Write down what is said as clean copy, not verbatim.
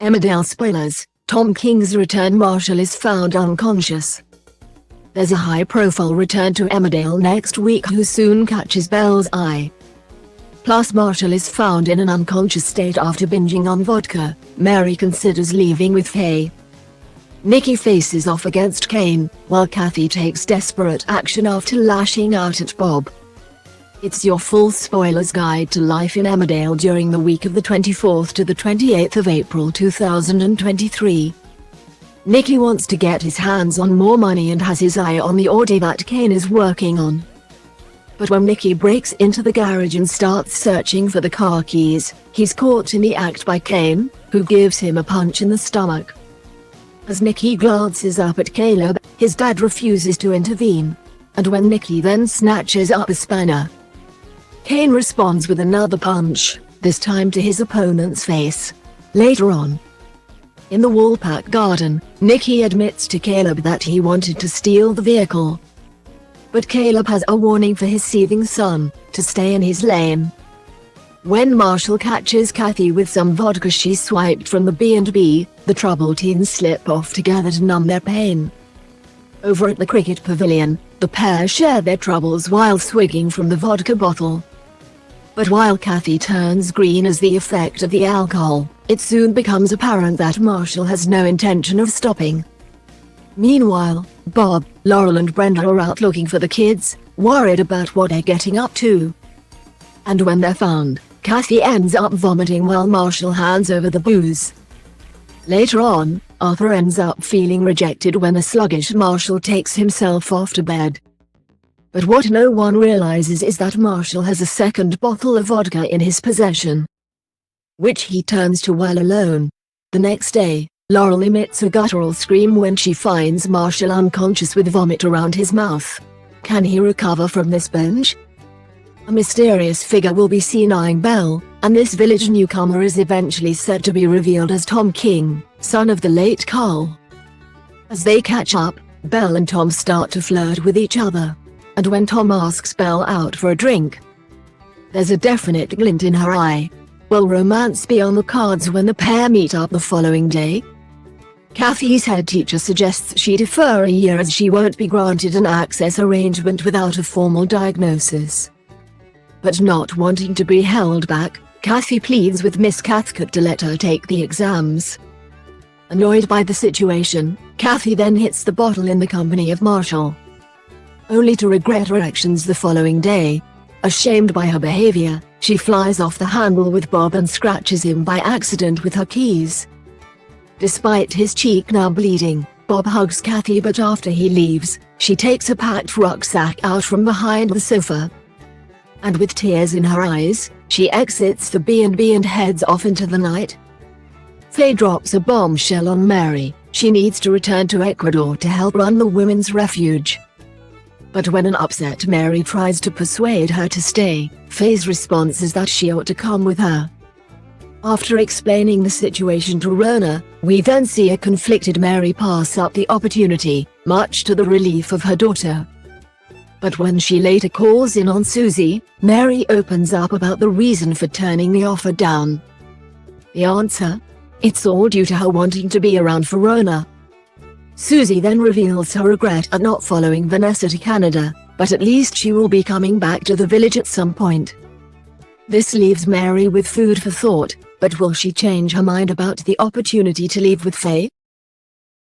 Emmerdale spoilers: Tom King's return. Marshall is found unconscious. There's a high-profile return to Emmerdale next week who soon catches Belle's eye. Plus Marshall is found in an unconscious state after binging on vodka. Mary considers leaving with Faye. Nicky faces off against Cain, while Cathy takes desperate action after lashing out at Bob. It's your full spoilers guide to life in Emmerdale during the week of the 24th to the 28th of April 2023. Nicky wants to get his hands on more money and has his eye on the Audi that Cain is working on. But when Nicky breaks into the garage and starts searching for the car keys, he's caught in the act by Cain, who gives him a punch in the stomach. As Nicky glances up at Caleb, his dad refuses to intervene. And when Nicky then snatches up a spanner, Cain responds with another punch, this time to his opponent's face. Later on, in the Woolpack garden, Nicky admits to Caleb that he wanted to steal the vehicle. But Caleb has a warning for his seething son, to stay in his lane. When Marshall catches Cathy with some vodka she swiped from the B&B, the troubled teens slip off together to numb their pain. Over at the cricket pavilion, the pair share their troubles while swigging from the vodka bottle. But while Cathy turns green as the effect of the alcohol, it soon becomes apparent that Marshall has no intention of stopping. Meanwhile, Bob, Laurel and Brenda are out looking for the kids, worried about what they're getting up to. And when they're found, Cathy ends up vomiting while Marshall hands over the booze. Later on, Arthur ends up feeling rejected when the sluggish Marshall takes himself off to bed. But what no one realizes is that Marshall has a second bottle of vodka in his possession, which he turns to while alone. The next day, Laurel emits a guttural scream when she finds Marshall unconscious with vomit around his mouth. Can he recover from this binge? A mysterious figure will be seen eyeing Belle, and this village newcomer is eventually said to be revealed as Tom King, son of the late Carl. As they catch up, Belle and Tom start to flirt with each other. And when Tom asks Belle out for a drink, there's a definite glint in her eye. Will romance be on the cards when the pair meet up the following day? Cathy's head teacher suggests she defer a year as she won't be granted an access arrangement without a formal diagnosis. But not wanting to be held back, Cathy pleads with Miss Cathcart to let her take the exams. Annoyed by the situation, Cathy then hits the bottle in the company of Marshall, only to regret her actions the following day. Ashamed by her behavior, she flies off the handle with Bob and scratches him by accident with her keys. Despite his cheek now bleeding, Bob hugs Cathy, but after he leaves, she takes a packed rucksack out from behind the sofa. And with tears in her eyes, she exits the B&B and heads off into the night. Faye drops a bombshell on Mary: she needs to return to Ecuador to help run the women's refuge. But when an upset Mary tries to persuade her to stay, Faye's response is that she ought to come with her. After explaining the situation to Rona, we then see a conflicted Mary pass up the opportunity, much to the relief of her daughter. But when she later calls in on Susie, Mary opens up about the reason for turning the offer down. The answer? It's all due to her wanting to be around for Rona. Susie then reveals her regret at not following Vanessa to Canada, but at least she will be coming back to the village at some point. This leaves Mary with food for thought, but will she change her mind about the opportunity to leave with Faye?